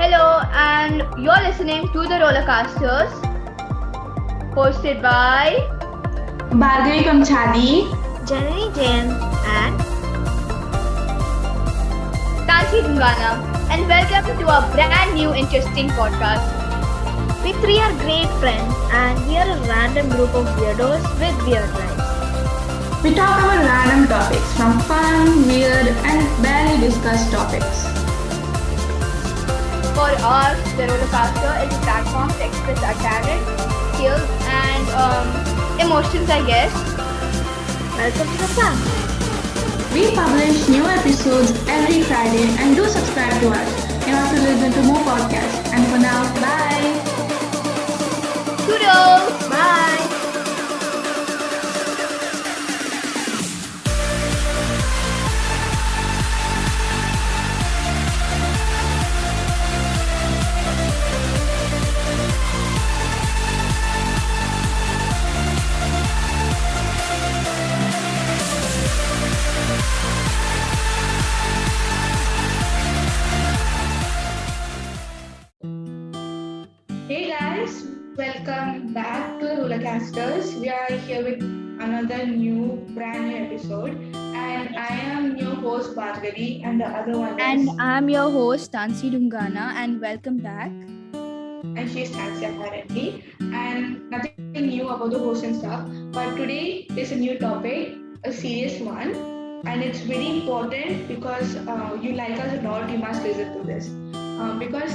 Hello, and you're listening to the Rollercasters, hosted by Bhargavi Kamchali. Janani Jain and Tansi Dungana, and welcome to our brand new interesting podcast. we three are great friends and we are a random group of weirdos with weird lives. We talk about random topics from fun, weird, and barely discussed topics. For us, the Rollercaster is a platform to express our talent, skills, and emotions, I guess. Welcome to the fun. We publish new episodes every Friday and do subscribe to us. You have to listen to more podcasts. And for now, bye. Toodles! Bye. Hey guys, welcome back to the Rollercasters. We are here with another brand new episode, and I am your host Bhargavi, and the other one And is, I'm your host, Tansi Dungana, and welcome back. and she's Nancy apparently, and nothing new about the host and stuff. But today is a new topic, a serious one, and it's very important because you like us a lot. You must listen to this because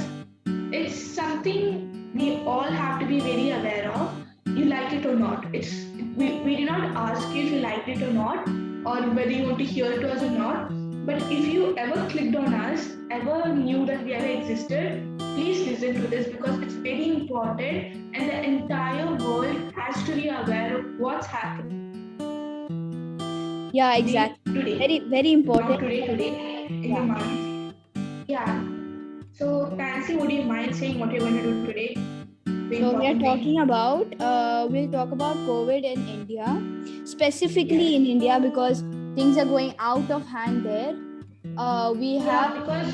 it's something we all have to be very aware of. You like it or not. We did not ask you if you liked it or not, or whether you want to hear to us or not. But if you ever clicked on us, ever knew that we ever existed, please listen to this because it's very important, and the entire world has to be aware of what's happening Yeah, exactly. today. Very, very Not important. today, in Yeah. the month. Yeah. So, Nancy, would you mind saying what you're going to do today? The So we are important thing. talking about, we'll talk about COVID in India, specifically in India because things are going out of hand there. We Yeah, have, because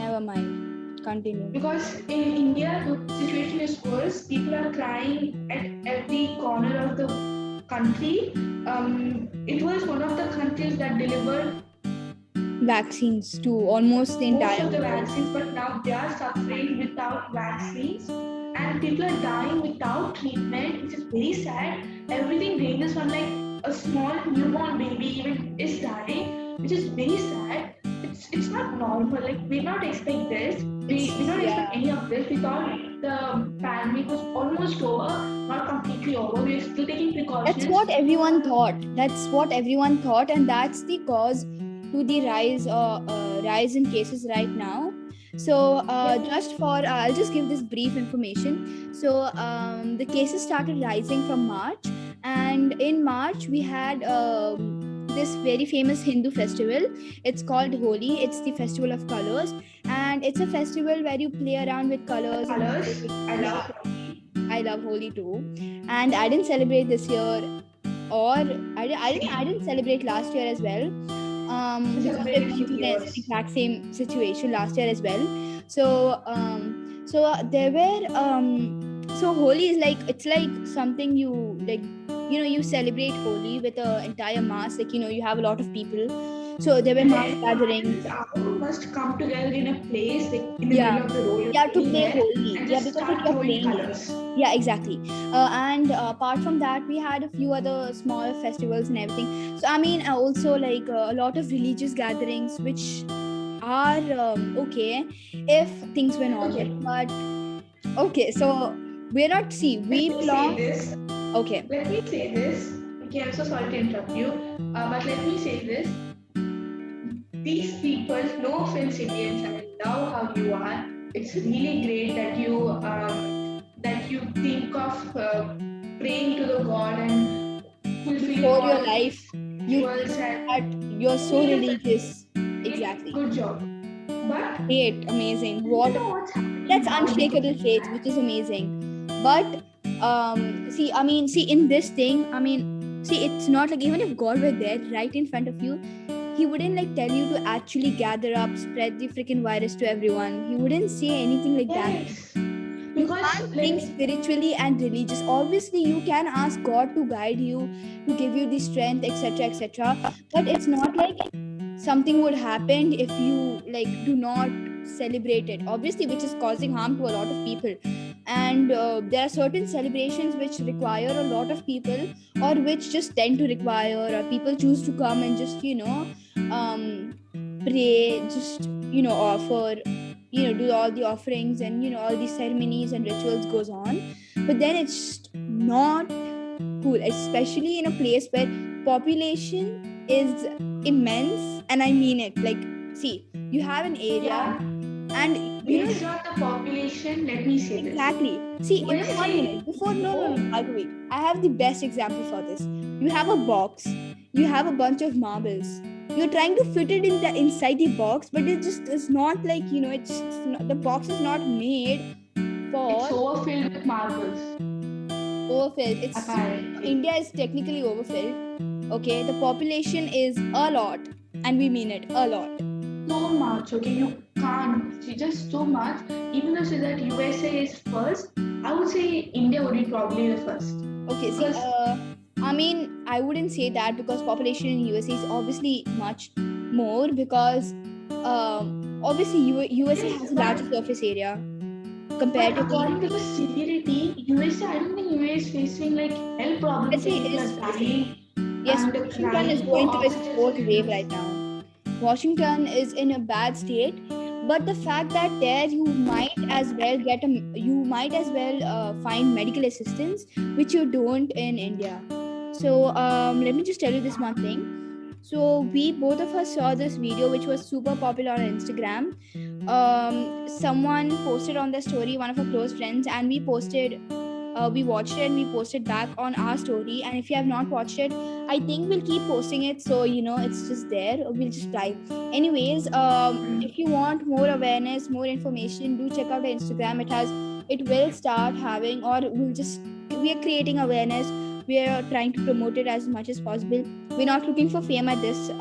never mind. Continue. because in India the situation is worse. People are crying at every corner of the country. It was one of the countries that delivered Vaccines to almost the most entire of the world. vaccines, but now they are suffering without vaccines, and people are dying without treatment, which is very sad. Everything ranges from like a small newborn baby even is dying, which is very sad. It's not normal. Like we did not expect this. We did not expect any of this. We thought the pandemic was almost over, not completely over. We are still taking precautions. That's what everyone thought. And that's the cause to the rise in cases right now. So, I'll just give this brief information. So, the cases started rising from March, and in March we had this very famous Hindu festival. It's called Holi. It's the festival of colors, and it's a festival where you play around with colors. Colors. I love. I love Holi too, and I didn't celebrate this year, or I didn't celebrate last year as well. It's a Because very we've gone through the yours. exact same situation last year as well. So there were so Holi is like, it's like something you like, you celebrate Holi with an entire mass, like you have a lot of people. So there were mass gatherings. Our must come together in a place like in the Yeah. middle of the road. Yeah, to play there Holi. and Yeah, just because start like you're throwing playing. colors. Yeah, exactly. And apart from that, we had a few other small festivals and everything. So I mean, also like a lot of religious gatherings, which are okay if things were normal. Okay. But okay, so we're not. See, we Let me say belong. this. Okay. Let me say this. Okay, I'm so sorry to interrupt you. But let me say this. These people, no offense, Indians, I love how you are. It's really great that you think of praying to the God and fulfilling For all your life, you rituals and that you're so religious. Exactly. good job. But Great, amazing. you What? know what's happening That's now? unshakable faith, which is amazing. But see, in this thing, see, it's not like even if God were there right in front of you, he wouldn't like tell you to actually gather up, spread the freaking virus to everyone. He wouldn't say anything like that. Yes. You Because can't think spiritually and religious. Obviously, you can ask God to guide you, to give you the strength, etc., etc. But it's not like something would happen if you like do not celebrate it. Obviously, which is causing harm to a lot of people. And there are certain celebrations which require a lot of people, or which just tend to require people choose to come and just pray, just offer, do all the offerings, and all these ceremonies and rituals goes on. But then it's not cool, especially in a place where population is immense, and I mean it. Like, see, you have an area, and it's not the population. Let me say this. exactly. See, in 1 minute before, no, wait. I have the best example for this. You have a box. You have a bunch of marbles. You're trying to fit it inside the box, but it just is not like, it's just not, the box is not made for. It's overfilled with marbles. Overfilled. It's Apparently. India is technically overfilled. Okay, the population is a lot, and we mean it, a lot. So much. Okay, you can't. See, just so much. Even though say that USA is first, I would say India would be probably the first. Okay, see, I mean, I wouldn't say that, because population in USA is obviously much more, because obviously USA has a larger surface area compared But to according to the severity, USA, I don't think USA is facing like health problems. USA is dying. Yes, and Washington is crying going for through its oxygen fourth wave cylinders. right now. Washington is in a bad state, but the fact that there you might as well find medical assistance, which you don't in India. So let me just tell you this one thing. So we both of us saw this video which was super popular on Instagram. Someone posted on their story, one of our close friends, and we watched it and we posted back on our story. And if you have not watched it, I think we'll keep posting it, so it's just there. We'll just try. Anyways, if you want more awareness, more information, do check out our Instagram. It will start having, or we are creating awareness. We are trying to promote it as much as possible. We're not looking for fame at this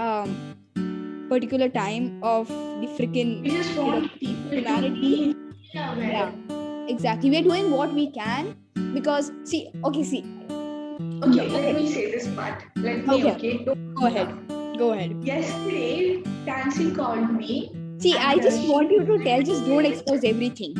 particular time of the freaking We just want people to humanity. be aware. Yeah, exactly. We're doing what we can, because see. Okay, let me say this part. Okay. Don't Go ahead. Yesterday, Tansy called me. See, and, I just she- want you to tell. Just don't expose everything.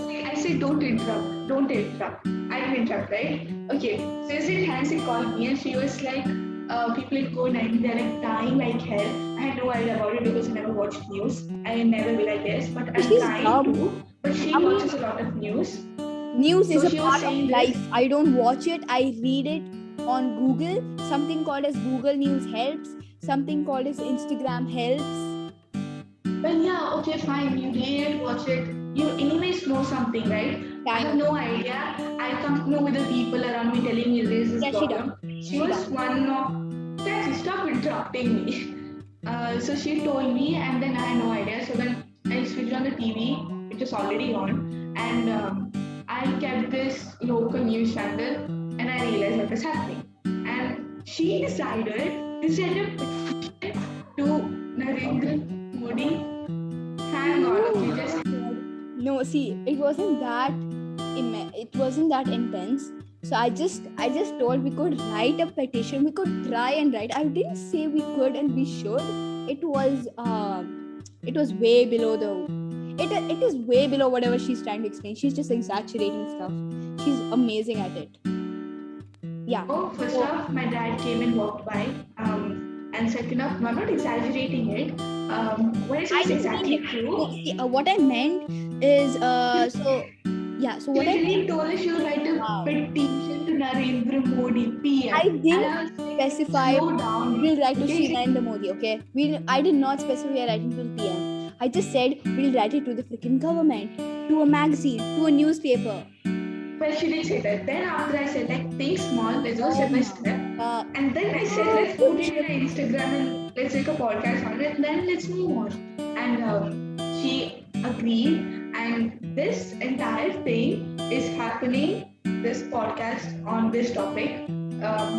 I said, don't interrupt. I didn't interrupt, right? Okay. So yesterday, Tansy called me and she was like, people in COVID-19, they're like dying like hell. I had no idea about it because I never watched news. I never will, I guess. But I'm She's trying dumb. to. But she I mean- watches a lot of news. News is So a she was part of saying life. I don't watch it. I read it on Google. Something called as Google News helps. Something called as Instagram helps. Well, yeah, okay, fine. You read it, watch it. You anyways know something, right? I have no idea. I come to know with the people around me telling me there is this Yeah, she problem. She was one of... Tansy, stop interrupting me. So she told me, and then I had no idea. So then I switched on the TV, which was already on, and I kept this local news channel, and I realized what was happening. And she decided to send a petition to Narendra Modi. Hang on, okay, just... No, see, it wasn't that intense. So I just told we could write a petition. We could try and write. I didn't say we could and we should. It was way below it is way below whatever she's trying to explain. She's just exaggerating stuff. She's amazing at it. Yeah. Oh, first off, my dad came and walked by. And second off, I'm not exaggerating it. What is exactly true? See, what I meant is so what I She meant, told us she would write a petition to Narendra Modi, PM. I didn't And I was like, specify slow down. we'll write to Okay. Sri Narendra Modi, okay? I did not specify we are writing to the PM. I just said we'll write it to the freaking government, to a magazine, to a newspaper. Well, she didn't say that. Then after I said, like, think small, let's go step by step. And then I said, let's put it in our Instagram and let's make a podcast on it. And then let's move on. And she agreed. And this entire thing is happening. This podcast on this topic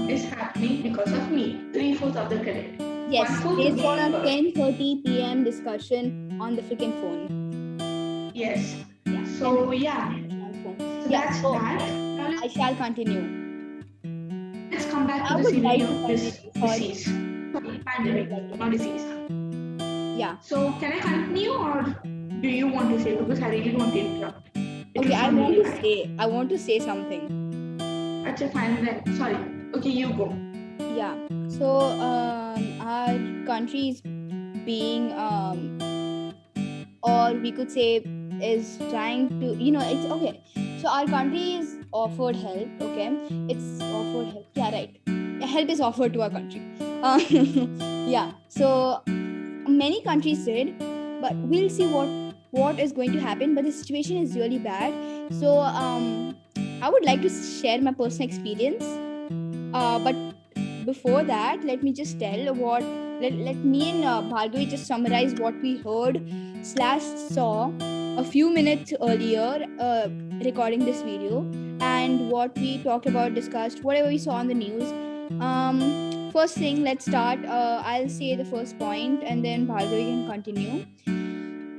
is happening because of me. 3/4 of the credit. Yes, 1/4 based on a paper. 10:30 p.m. discussion on the freaking phone. Yes. Yeah. So yeah. On the phone. So Yeah. that's So that. Now I shall continue. let's come back to I the would severity like to of this continue. Sorry. disease. Sorry, pandemic, not disease. Yeah. So can I continue or do you want to say? Because I really don't want to interrupt. It Okay. will I sound want really to bad. say. I want to say something. Acha, fine then. Sorry. Okay, you go. Yeah. So our country is being or we could say is trying to, it's okay. So our country is offered help. Okay, it's offered help. Yeah, right. Yeah, help is offered to our country. Yeah. So many countries did, but we'll see what is going to happen. But the situation is really bad. So I would like to share my personal experience. But before that, let me just tell what. Let me and Bhargavi just summarize what we heard / saw a few minutes earlier recording this video, and what we talked about, discussed, whatever we saw on the news. First thing, let's start. I'll say the first point, and then Bhargavi can continue.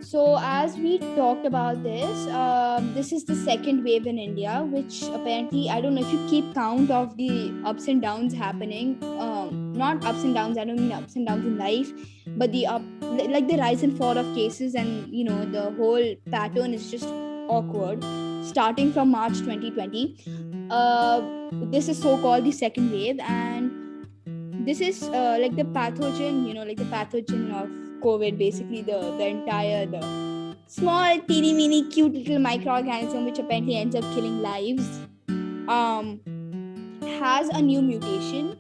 So as we talked about this is the second wave in India, which apparently, I don't know if you keep count of the ups and downs happening. Not ups and downs, I don't mean ups and downs in life, but the rise and fall of cases, and the whole pattern is just awkward. Starting from March 2020, this is so-called the second wave, and this is like the pathogen, the pathogen of COVID, basically the entire, the small, teeny, meeny, cute little microorganism, which apparently ends up killing lives, has a new mutation,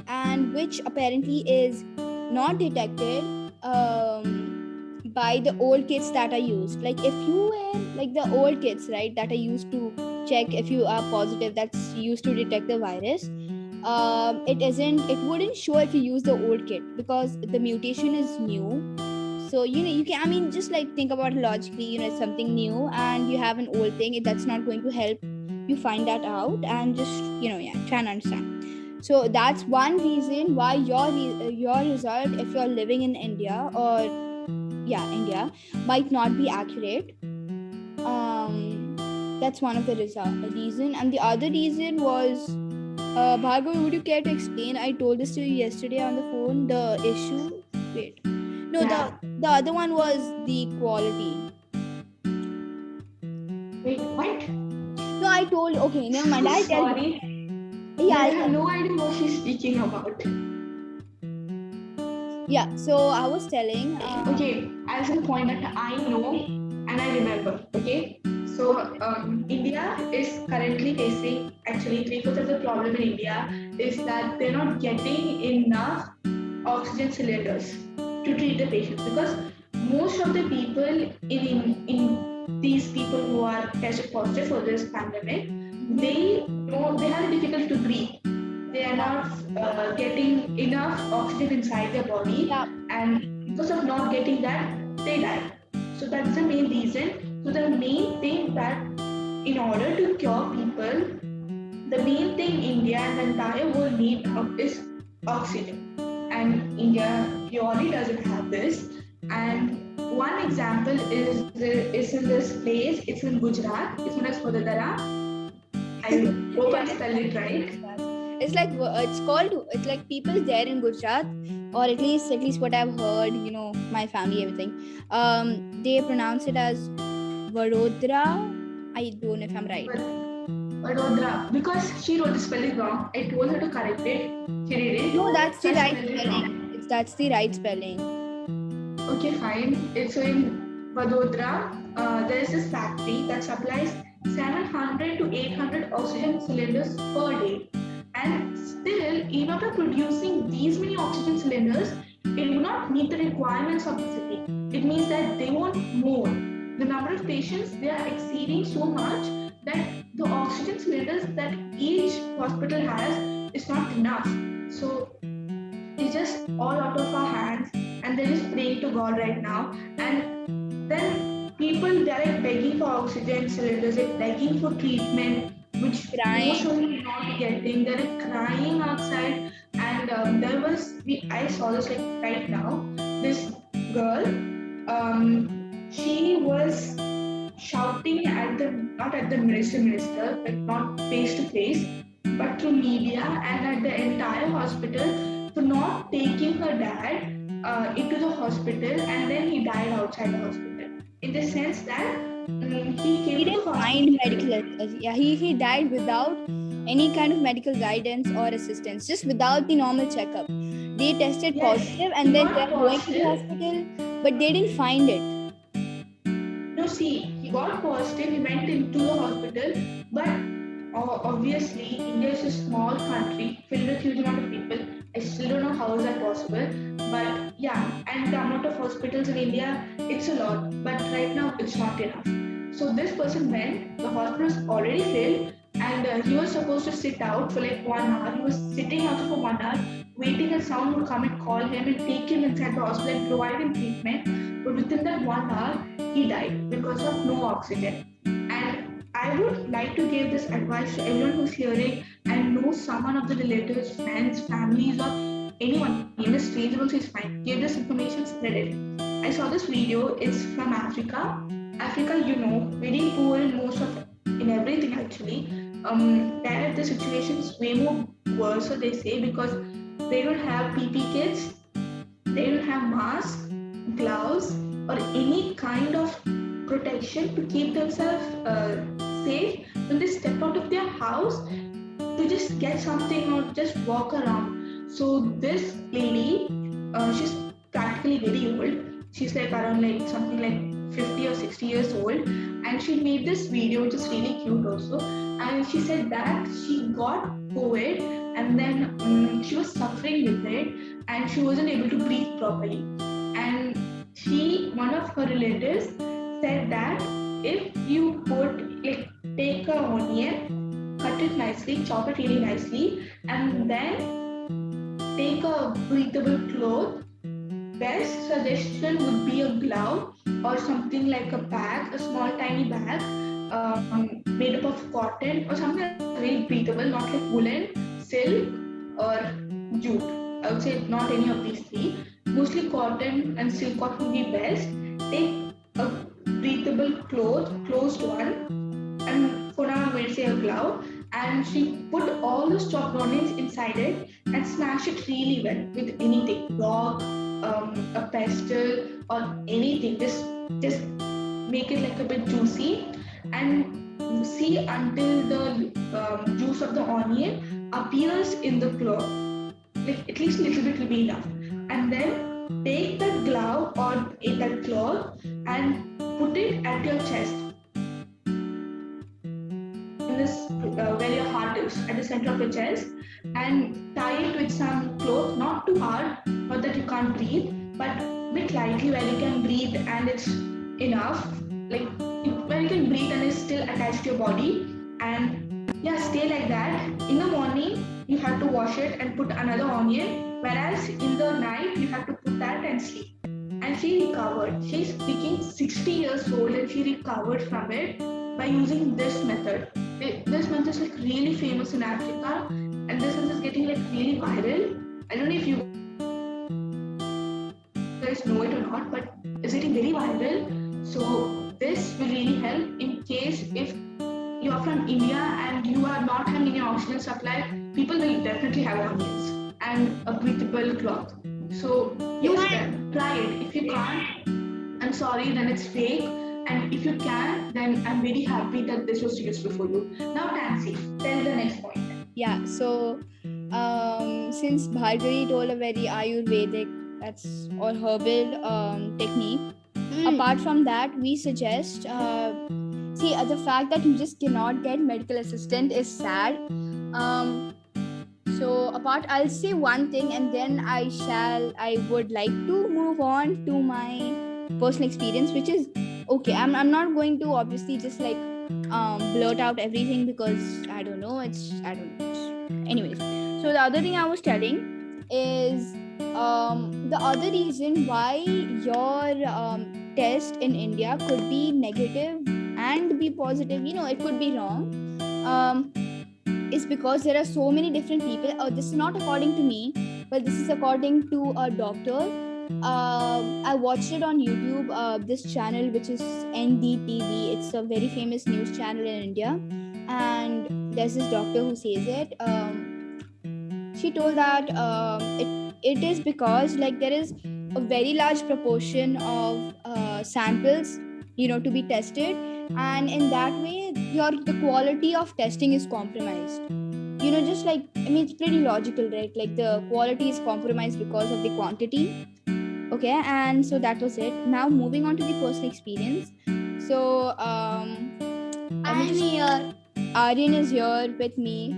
and which apparently is not detected by the old kits that are used. Like if you were like the old kits, right, that are used to check if you are positive, that's used to detect the virus. It wouldn't show if you use the old kit because the mutation is new. So you can, just like think about it logically, it's something new and you have an old thing, that's not going to help you find that out, and just try and understand. So that's one reason why your result, if you're living in India or India, might not be accurate. That's one of the reason, and the other reason was, Bhargavi, would you care to explain? I told this to you yesterday on the phone. The issue. Wait. No, Yeah. the other one was the quality. Wait, what? No, I told. Okay, never mind. I'll tell you. Sorry. Yeah, I I'll have no idea what she's speaking about. yeah. So I was telling. Okay, as a point that I know and I remember. Okay, so India is currently facing, actually 3/4 of the problem in India is that they're not getting enough oxygen cylinders to treat the patients, because most of the people in these people who are tested positive for this pandemic, they have difficulty to breathe. They are not getting enough oxygen inside their body, Yeah. and because of not getting that, they die. So that's the main reason. So the main thing that in order to cure people, the main thing India and the entire world need is oxygen. And India purely doesn't have this. And one example is in this place. It's in Gujarat. It's known as Vadodara. I hope I spelled it right. It's like it's like people there in Gujarat, or at least what I've heard, my family, everything. They pronounce it as Vadodara. I don't know if I'm right. Vadodara, because she wrote the spelling wrong. I told her to correct it. She did it. No, that's the So I right spelled it wrong. spelling. That's the right spelling. Okay, fine. It's in Vadodara. There is this factory that supplies 700 to 800 oxygen cylinders per day. And still, even after producing these many oxygen cylinders, it will not meet the requirements of the city. It means that they want more. The number of patients, they are exceeding so much that the oxygen cylinders that each hospital has is not enough. So it's just all out of our hands, and they're just praying to God right now. And then people, they're like begging for oxygen cylinders, like begging for treatment, which Crying. most of them are not getting. They're like crying outside, and I saw this like right now. This girl, she was shouting at the not at the minister, like not face to face, but through media and at the entire hospital for not taking her dad into the hospital, and then he died outside the hospital. In the sense that he came He to didn't the find hospital. medical. Yeah, he died without any kind of medical guidance or assistance, just without the normal checkup. They tested Yes, positive, he and then got they're going to the positive. hospital, but they didn't find it. No, see, he got positive, he went into the hospital, but obviously, India is a small country filled with huge amount of people. I still don't know how is that possible, but yeah, and the amount of hospitals in India, it's a lot, but right now it's not enough. So this person went, the hospital was already filled, and he was supposed to sit out for like 1 hour. He was sitting out for 1 hour, waiting that someone would come and call him and take him inside the hospital and provide him treatment. But within that 1 hour, he died because of no oxygen. And I would like to give this advice to everyone who's hearing and knows someone of the relatives, friends, families, or anyone, even a stranger also is fine. Give this information, spread it. I saw this video, it's from Africa. Africa, very poor in most of in everything actually. There the situation is way more worse, so they say, because they don't have PP kits, they don't have masks, gloves, or any kind of protection to keep themselves safe when they step out of their house to just get something or just walk around. So this lady, she's practically very old. She's like around like something like 50 or 60 years old, and she made this video which is really cute also. And she said that she got COVID, and then she was suffering with it, and she wasn't able to breathe properly. And one of her relatives said that if you take a onion, cut it nicely, chop it really nicely, and then take a breathable cloth. Best suggestion would be a glove or something like a bag, a small tiny bag made up of cotton or something very breathable, not like woolen, silk, or jute. I would say not any of these three. Mostly cotton and silk cotton would be best. Take a breathable cloth, closed one, and for now I'm going to say a glove. And she put all the chopped onions inside it and smash it really well with anything, rock, a pestle, or anything. Just make it like a bit juicy and see until the juice of the onion appears in the cloth. Like at least a little bit will be enough. And then take that glove or that cloth and put it at your chest. In this where your heart is, at the center of your chest, and tie it with some cloth, not too hard, not that you can't breathe, but a bit lightly where you can breathe and it's enough, like where you can breathe and it's still attached to your body. And yeah, stay like that. In the morning you have to wash it and put another onion, whereas in the night you have to put that and sleep. And she recovered. She's speaking 60 years old and she recovered from it by using this method. This method is like really famous in Africa, and this is getting like really viral. I don't know if you guys know it or not, but it's getting very viral. So this will really help in case if you are from India and you are not having any oxygen supply, people will definitely have onions and a breathable cloth. So use them, try it. If you can't, I'm sorry, then it's fake. And if you can, then I'm very happy that this was useful for you. Now, Nancy, tell the next point. Yeah, so since Bhargavi told a very Ayurvedic, that's or herbal technique, apart from that, we suggest, the fact that you just cannot get medical assistance is sad. I'll say one thing and then I would like to move on to my personal experience, which is, okay, I'm not going to obviously just like blurt out everything because I don't know. Anyways, so the other thing I was telling is the other reason why your test in India could be negative and be positive, it could be wrong, is because there are so many different people. This is not according to me, but this is according to a doctor. I watched it on YouTube. This channel, which is NDTV, it's a very famous news channel in India, and there's this doctor who says it. She told that it is because like there is a very large proportion of samples, to be tested, and in that way the quality of testing is compromised. Just like, it's pretty logical, right? Like the quality is compromised because of the quantity. Okay, and so that was it. Now moving on to the personal experience. So I'm here. Aryan is here with me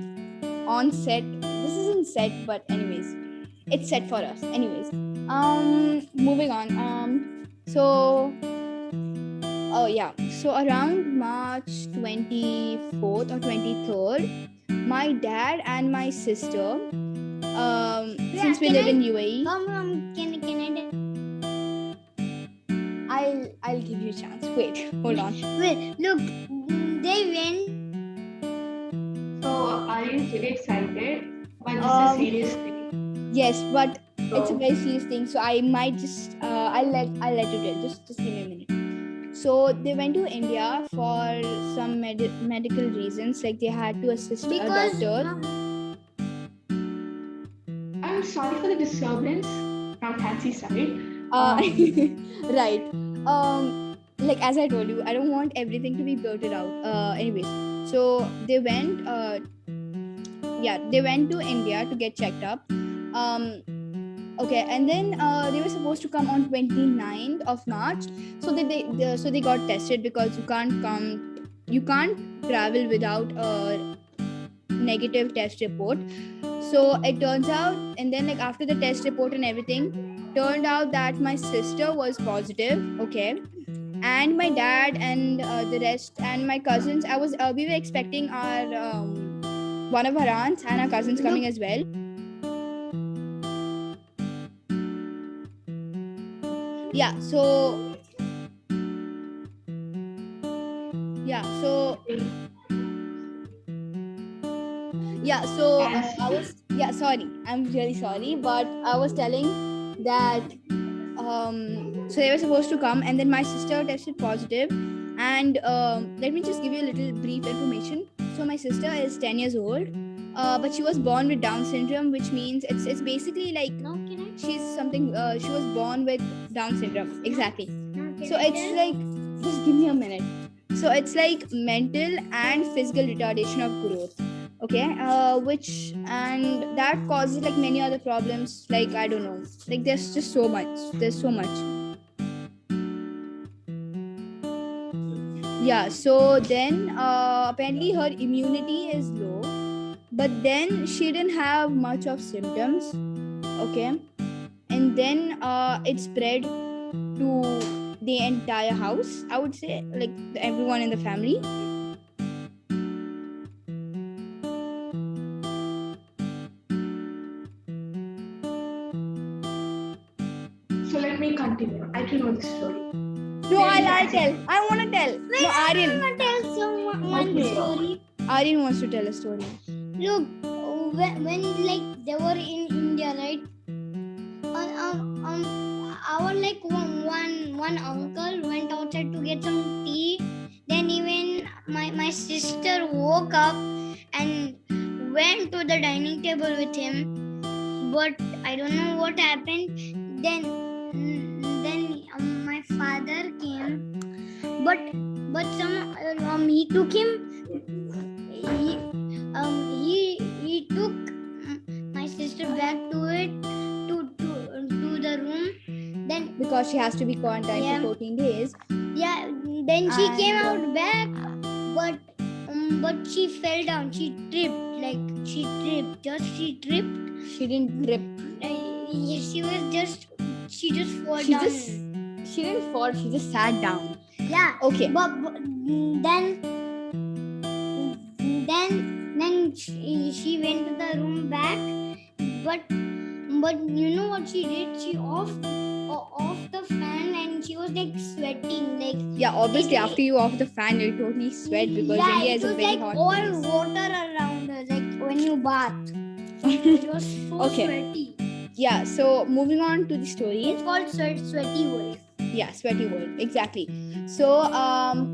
on set. This isn't set, but anyways, it's set for us. Anyways, moving on. So around March 24th or 23rd, my dad and my sister, since we live in UAE, I'll give you a chance. Wait, hold on. Wait, look, they went. So are you really excited? But this is a serious thing. Yes, but it's a very serious thing. So I might just I'll let you tell. Just give me a minute. So they went to India for some medical reasons. Like they had to assist a doctor. I'm sorry for the disturbance from Fancy's side. Right. Like as I told you, I don't want everything to be blurted out. Anyways, so they went to India to get checked up. Okay, and then they were supposed to come on 29th of March. So they got tested, because you can't travel without a negative test report. So it turns out, and then like after the test report and everything, turned out that my sister was positive. Okay, and my dad and the rest and my cousins, we were expecting our one of our aunts and our cousins coming as well. So sorry, I'm really sorry, but I was telling that so they were supposed to come, and then my sister tested positive. And let me just give you a little brief information. So my sister is 10 years old, but she was born with Down syndrome, which means it's basically like she was born with Down syndrome. Exactly. So it's like, just give me a minute. So it's like mental and physical retardation of growth. Okay, and that causes like many other problems. Like I don't know. Like there's so much. Yeah. So then apparently her immunity is low, but then she didn't have much of symptoms. Okay, and then it spread to the entire house, I would say, like everyone in the family. So let me continue. I don't know the story. No, I'll tell. I want to tell. No, Aryan. I want to tell someone one story. Aryan wants to tell a story. Look, when like they were in India, right? Our like one uncle went outside to get some tea. Then even my sister woke up and went to the dining table with him. But I don't know what happened. Then my father came, but he took him. He took my sister back to the room. Then Because she has to be quarantined for 14 days. Yeah. Then she came out back, but she fell down. She tripped. She tripped. She didn't trip. She just fall down. She didn't fall. She just sat down. Yeah. Okay. But then she went to the room back. But you know what she did? She off the fan, and she was like sweating. Like, yeah, obviously after you off the fan, you totally sweat because India is a very hot all place. water around her. Like when you bath. It was so Okay. sweaty. Yeah, so moving on to the story. It's called sweaty world. Yeah, sweaty world, exactly. So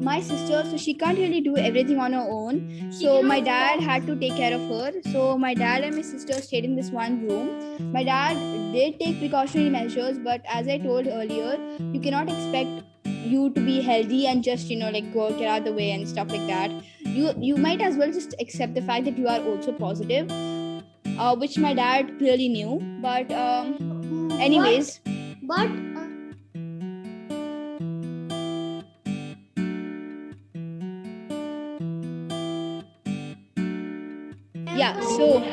my sister, so she can't really do everything on her own, so my dad had to take care of her. So my dad and my sister stayed in this one room. My dad did take precautionary measures, but as I told earlier, you cannot expect you to be healthy and just like go get out of the way and stuff like that. You might as well just accept the fact that you are also positive, which my dad clearly knew. But anyways, But yeah, so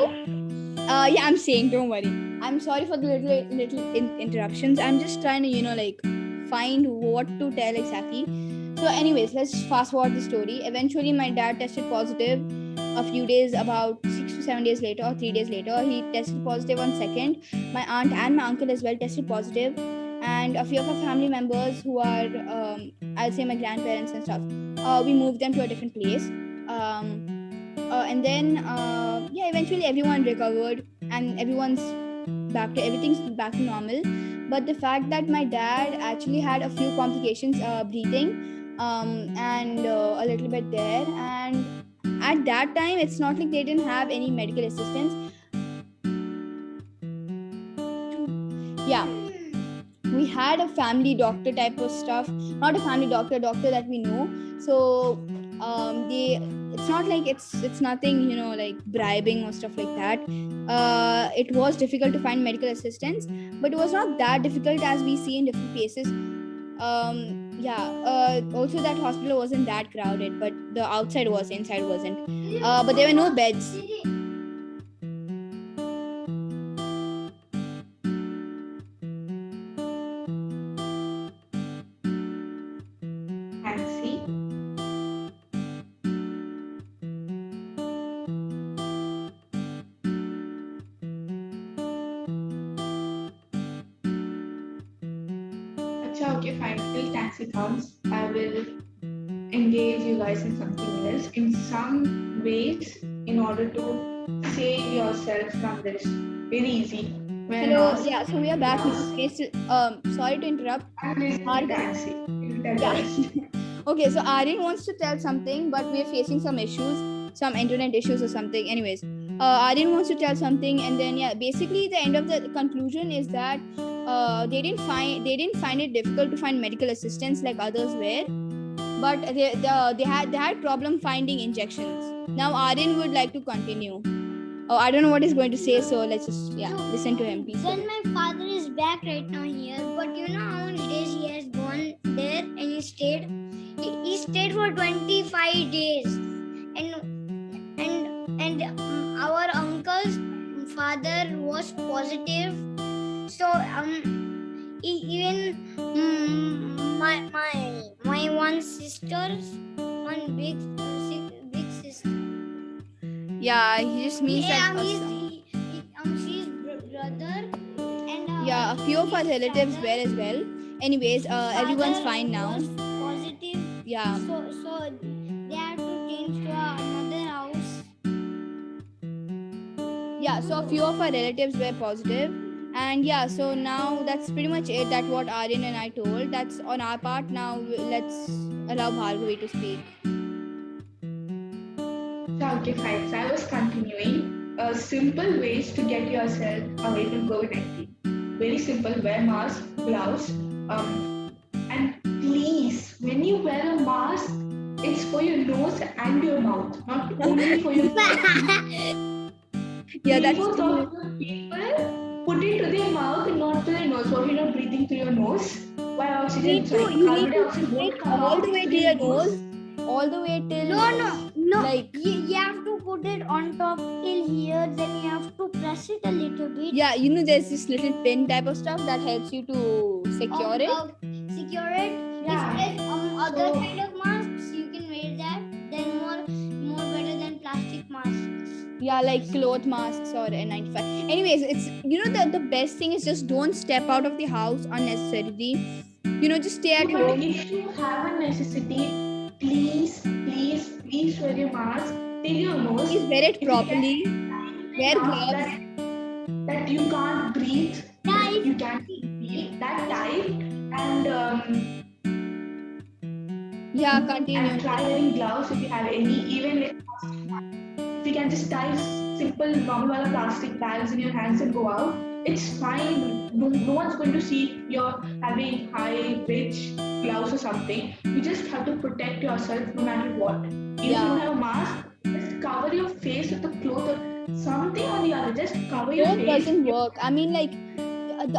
yeah, I'm saying, don't worry, I'm sorry for the little interruptions. I'm just trying to like find what to tell exactly. So anyways, let's fast forward the story. Eventually my dad tested positive a few days, about 6 to 7 days later or 3 days later. He tested positive on 2nd. My aunt and my uncle as well tested positive, and a few of our family members who are I'll say my grandparents and stuff, we moved them to a different place. And then yeah, eventually everyone recovered and everything's back to normal. But the fact that my dad actually had a few complications, breathing, and a little bit there, and at that time it's not like they didn't have any medical assistance. Yeah, we had a family doctor type of stuff, not a family doctor that we know. So it's not like it's nothing like bribing or stuff like that. It was difficult to find medical assistance, but it was not that difficult as we see in different places. Also that hospital wasn't that crowded, but the outside was, inside wasn't. But there were no beds. Nancy. Okay, fine. Till taxi comes, I will engage you guys in something else, in some ways, in order to save yourself from this. Very easy. Hello, yeah, so we are back. Sorry to interrupt. I'm listening to Nancy. Okay, so Aryan wants to tell something, but we are facing some issues, some internet issues or something. Anyways, Aryan wants to tell something, and then basically the end of the conclusion is that they didn't find it difficult to find medical assistance like others were, but they had problem finding injections. Now Aryan would like to continue. Oh, I don't know what he's going to say, so let's just listen to him, please. Then my father is back right now here, but you know how many days he has gone there and he stayed? He stayed for 25 days, and our uncle's father was positive. So even my one big sister. Yeah, he just means that. She's brother, and a few of our relatives were as well. Anyways, everyone's fine now. Was positive. Yeah. So they had to change to another house. Yeah, so a few of our relatives were positive. And so now that's pretty much it. That's what Aryan and I told. That's on our part. Now let's allow Bhargavi to speak. Okay, fine. So I was continuing. Simple ways to get yourself away from COVID-19. Very simple. Wear mask, gloves, and please, when you wear a mask, it's for your nose and your mouth, not only for your mouth. That's true. People put it to their mouth and not to their nose. So if you're not breathing through your nose, why oxygen? You need to put it all the way to your nose, all the way till. No. Like you have to put it on top till here. Then you have to press it a little bit. Yeah, there's this little pin type of stuff that helps you to secure it. Secure it. Yeah. If other kind of masks, you can wear that. Then more better than plastic masks. Yeah, like cloth masks or N95. Anyways, it's the best thing is just don't step out of the house unnecessarily. Just stay at home. If you have a necessity, please wear your mask. take your nose. Please wear it If you properly. can, Wear enough gloves. that you can't breathe. Yeah, You can't breathe that tight, and Yeah, continue. and try wearing gloves if you have any. Even like if you can just tie simple normal plastic bags in your hands and go out, it's fine. No one's going to see you're having high rich gloves or something. You just have to protect yourself no matter what. If you don't have a mask, just cover your face with a cloth or something or the other. Just cover your Both face. doesn't work. I mean, like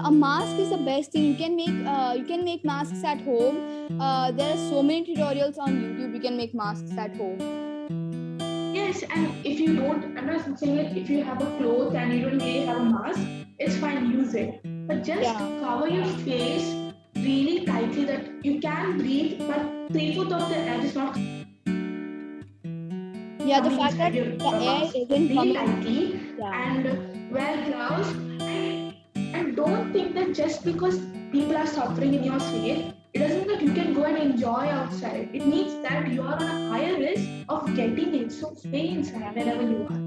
a mask is the best thing. You can make masks at home. There are so many tutorials on YouTube. You can make masks at home. Yes, and if you don't, I'm not saying like if you have a cloth and you don't really have a mask, it's fine, use it. But just cover your face really tightly that you can breathe, but 3/4 of the air is not Yeah, the coming fact that inside your the air mask. isn't Really coming. tightly Yeah. and wear gloves and don't think that just because people are suffering in your state, it doesn't mean that you can go and enjoy outside. It means that you are on a higher risk of getting it. So stay inside wherever you are.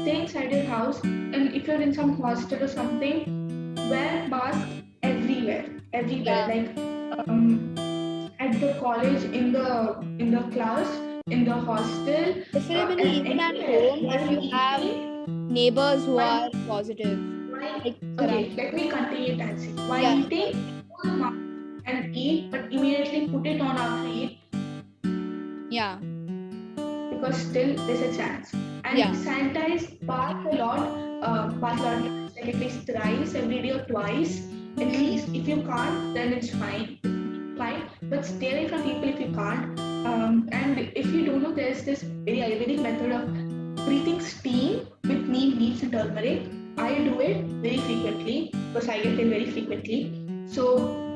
Stay inside your house, and if you're in some hostel or something, wear mask everywhere. Yeah. Like at the college, in the class, in the hostel, Preferably even at anywhere. home if you have neighbors who are positive. Like Okay, let me continue dancing. While Yeah. eating, put the mask and eat, but immediately put it on after eat Yeah. because still there's a chance. And Yeah. sanitize bath a lot, like at least thrice every day or twice at least. If you can't, then it's fine. But stay away from people if you can't. And if you don't know, there's this very Ayurvedic method of breathing steam with neem leaves and turmeric. I do it very frequently because I get ill very frequently. So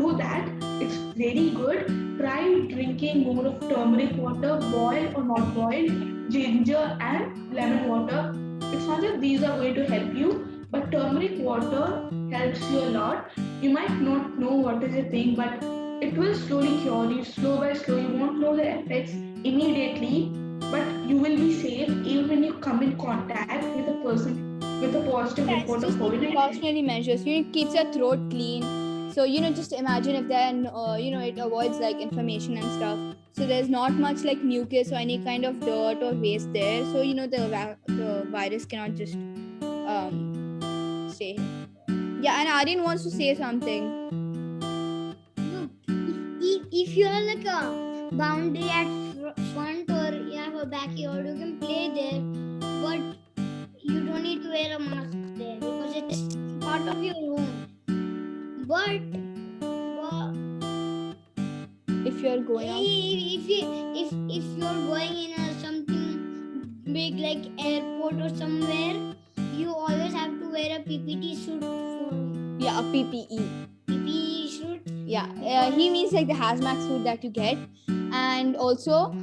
do that. It's very good. Try drinking more of turmeric water, boiled or not boiled, ginger and lemon water. It's not that these are going to help you, but turmeric water helps you a lot. You might not know what is the thing, but it will slowly cure you, slow by slow. You won't know the effects immediately, but you will be safe even when you come in contact with a person with a positive Yeah, report it's of just the COVID-19. precautionary measures. It keeps your throat clean. So just imagine if then it avoids like inflammation and stuff. So there's not much like mucus or any kind of dirt or waste there. So the virus cannot just stay. Yeah, and Aryan wants to say something. If you are like a boundary at front or you have a backyard, you can play there, but you don't need to wear a mask there because it's part of your home. But If you're going out, if you're going in a something big like airport or somewhere, you always have to wear a PPT suit yeah, a PPE. PPE suit. Yeah, he means like the hazmat suit that you get. And also,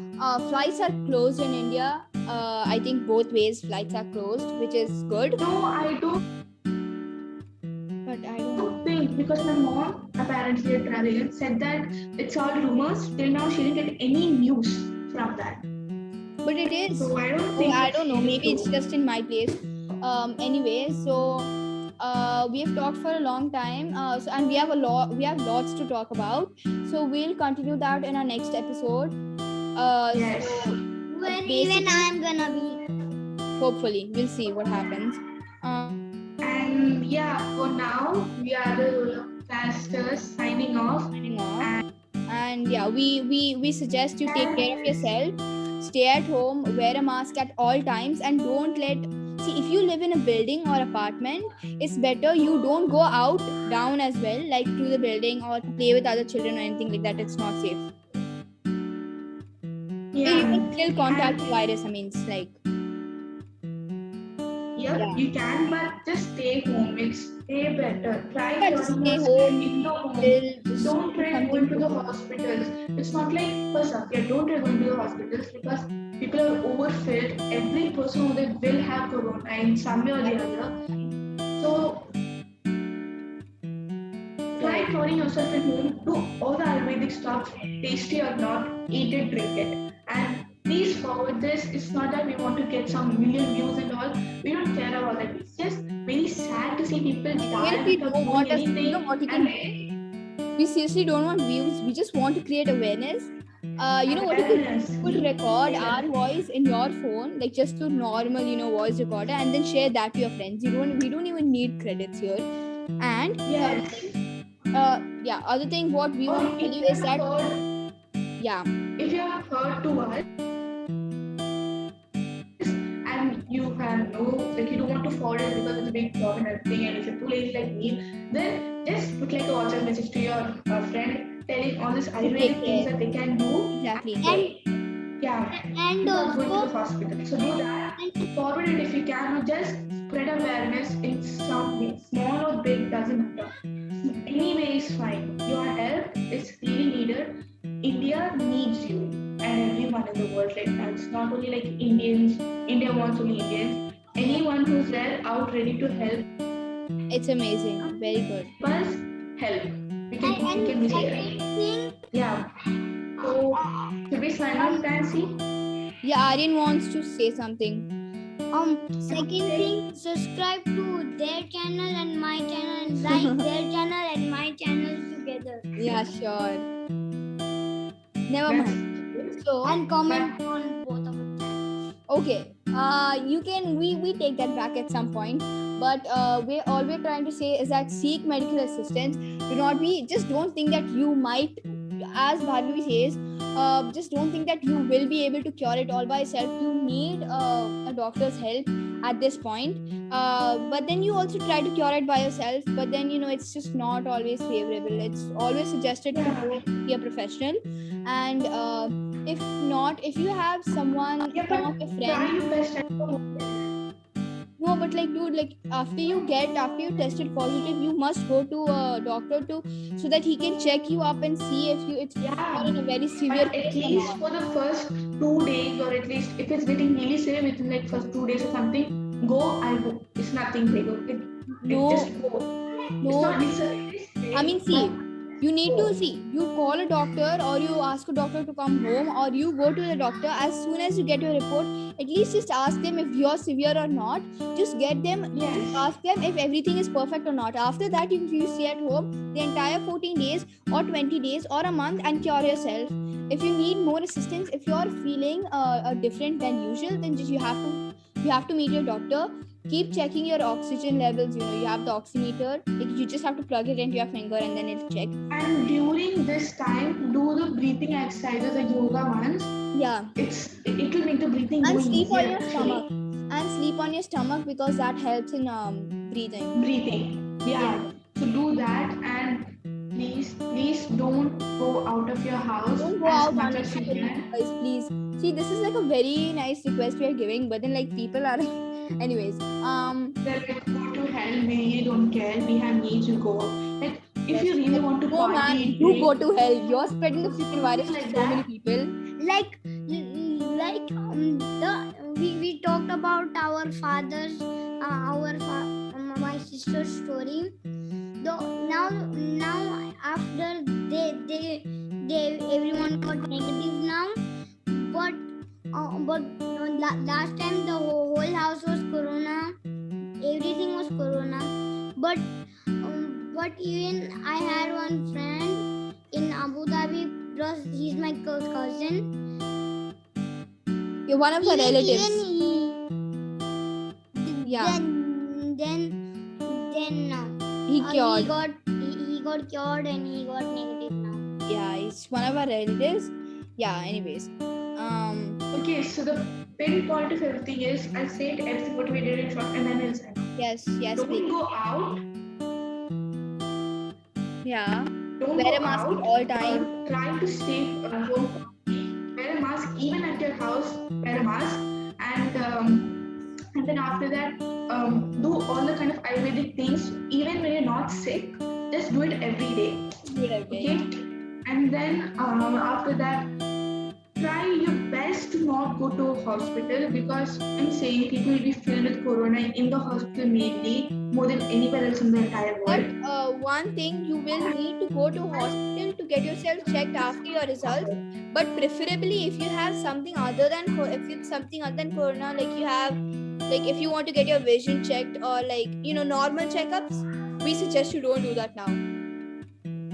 flights are closed in India. I think both ways flights are closed, which is good. No, I don't But I don't know. think, because my mom apparently at traveling said that it's all rumors. Till now, she didn't get any news from that. But it is. So I don't Oh, think. I don't know. it's Maybe it's true. just in my place. Anyway, so we have talked for a long time. And we have lots to talk about. So we'll continue that in our next episode. Yes. So When basically- even I'm gonna be. hopefully we'll see what happens. And yeah, for now, we are the Rollercasters signing off. Signing off. And yeah, we suggest you take care of yourself. Stay at home, wear a mask at all times, and don't see if you live in a building or apartment, it's better you don't go out down as well, like to the building or to play with other children or anything like that. It's not safe. Yeah. You can still contact the virus. I mean, it's like Yeah, you can, but just stay home. It's way better. Try just wearing stay mask home in the home. just Don't try something going to the to- hospitals. It's not like first up. Yeah, don't try going to the hospitals because people are overfilled. Every person who they will have corona in some way or the other. So try curing yourself at home. Do all the Ayurvedic stuff, tasty or not, eat it, drink it, and please forward this. It's not that we want to get some million views and all. We don't care about that. It's just very sad to see people Even die if we without don't doing want us, anything. you know what you can do? We seriously don't want views. We just want to create awareness. You know what you Awareness. could record our voice in your phone, like just to normal, voice recorder, and then share that to your friends. We don't even need credits here. And Yes. yeah, other thing what we want to tell you is that yeah, if you have heard to us and you have you don't want to forward it because it's a big job and everything, and if you're too lazy like me, then just put like a WhatsApp message to your friend telling all these Ayurvedic things that they can do. exactly. And Yeah, and without going to also the hospital. So do that. Forward it if you can, or just spread awareness in some way. Small or big doesn't matter. Anyway is fine. Your help is really needed. India needs you and everyone in the world right now. It's not only like Indians. India wants only Indians. Anyone who's there out ready to help It's amazing. Very good. us, help. We can be and there. second thing, Yeah. So should we sign off, Nancy? Yeah, Aryan wants to say something. second thing, subscribe to their channel and my channel, and like their channel and my channel together, Yeah, sure. Never mind. So and comment on both of them. okay, you can we take that back at some point, but all we're trying to say is that seek medical assistance. Do not be, just don't think that you might, as Bhargavi says, just don't think that you will be able to cure it all by yourself. You need a doctor's help at this point, but then you also try to cure it by yourself, but then it's just not always favorable. It's always suggested to go see a professional, and if not, if you have someone, Yeah, one but of your try friends. your best and No, but like, dude, like after you tested positive, you must go to a doctor so that he can check you up and see if it's not in a very severe But at case or least not. for the first 2 days, or at least if it's getting really severe within like first 2 days or something, go. It's nothing big. No. Just go. It's No, not. It's I mean, see, you need to you call a doctor, or you ask a doctor to come home, or you go to the doctor as soon as you get your report. At least just ask them if you're severe or not. Just get them, Yes. just ask them if everything is perfect or not. After that, if you stay at home the entire 14 days or 20 days or a month and cure yourself. If you need more assistance, if you're feeling different than usual, then just you have to meet your doctor. Keep checking your oxygen levels. You have the oximeter. You just have to plug it into your finger and then it'll check. And during this time, do the breathing exercises, the yoga ones. Yeah. It will make the breathing And go sleep on easier, your actually. stomach. And sleep on your stomach, because that helps in breathing. Breathing. Yeah. So do that, and please don't go out of your house Don't go as out much as you unnecessarily, can. guys, please. See, this is like a very nice request we are giving, but then like people are anyways. They're like, go to hell, we really don't care. We have needs, you go. Like, if you really want to No party, man, you drink, go to hell. You're spreading the freaking virus to Like so many that. people. We talked about our father's my sister's story. Though now after they everyone got negative now, but last time the whole house was corona, everything was corona, but even I had one friend in Abu Dhabi, plus he's my cousin. You're one of the relatives. Yeah. Then He he cured. got cured and he got negative now. Yeah, he's one of our relatives. Yeah, anyways. Okay, so the main point of everything is, I'll say it everything what we did in short, and then we'll sign off. Yes, Don't please. go out. Yeah. Don't Wear go a mask out. at all time. Try to stay home. Wear a mask even at your house. Wear a mask, and then after that, do all the kind of Ayurvedic things. Even when you're not sick, just do it every day. Do it every day. Okay, and then after that, try your best to not go to a hospital, because I'm saying people will be filled with corona in the hospital mainly more than anywhere else in the entire But world. one thing, you will need to go to hospital to get yourself checked after your results. But preferably, if you have something other than if it's something other than corona, like you have, like if you want to get your vision checked or like normal checkups, we suggest you don't do that now.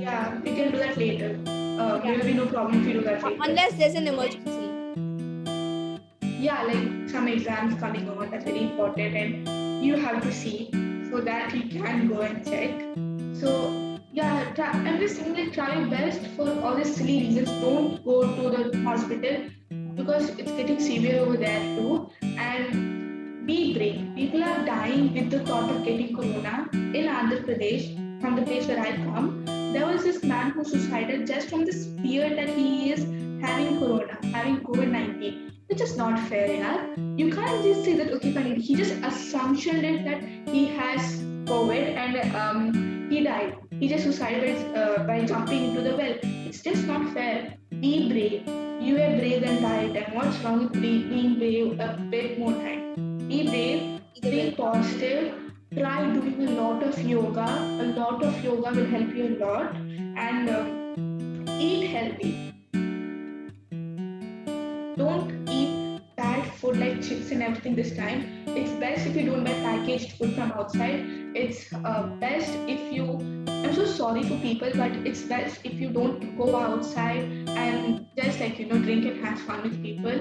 Yeah, we can do that later. There will be no problem if you do that later. Unless there's an emergency. Yeah, like some exams coming on, that's very important, and you have to see so that you can go and check. So yeah, I'm just saying, like, try your best for all these silly reasons. Don't go to the hospital because it's getting severe over there too. And be brave. People are dying with the thought of getting corona. In Andhra Pradesh, from the place where I come, there was this man who suicided just from this fear that he is having corona, having COVID-19, which is not fair, yeah. You can't just say that, okay, fine, he just assumptioned it that he has COVID and he died. He just suicided by jumping into the well. It's just not fair. Be brave. You were brave and died, and what's wrong with being brave a bit more time? Be brave, be positive, try doing a lot of yoga. A lot of yoga will help you a lot, and eat healthy. Don't eat bad food like chips and everything this time. It's best if you don't buy packaged food from outside. It's best if you, I'm so sorry for people, but it's best if you don't go outside and just drink and have fun with people.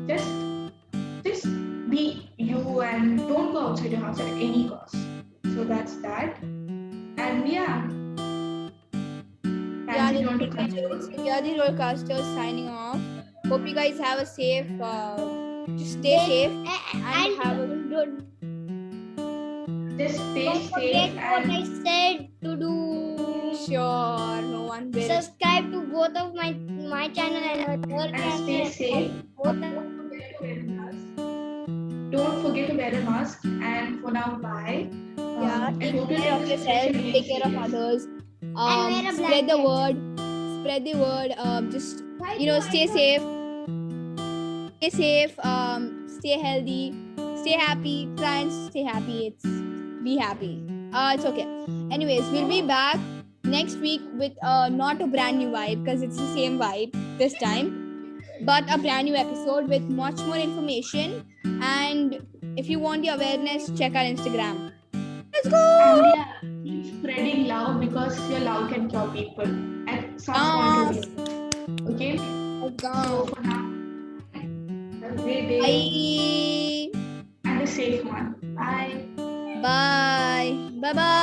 Just be you and don't go outside your house at any cost. So that's that. And yeah. Yeah, the Rollcasters signing off. Hope you guys have a safe, just stay safe and have a good. Just stay Don't safe. forget what I said to do. Sure, no one will. Subscribe to both of my channel and my third And stay channel. safe. Don't forget to wear a mask. And for now, bye. Yeah, take care of yourself, take care of others. wear a Spread the blanket. word. Spread the word. Just stay safe. Stay safe. Stay healthy. Stay happy. Try and stay happy. Be happy. It's okay. Anyways, we'll be back next week with not a brand new vibe because it's the same vibe this time, but a brand new episode with much more information. And if you want the awareness, check our Instagram. Let's go. And yeah, keep spreading love because your love can cure people at some point of view. Okay? Let's So go. for now, have a great day Bye. and a safe one. Bye. Bye. Bye. Bye.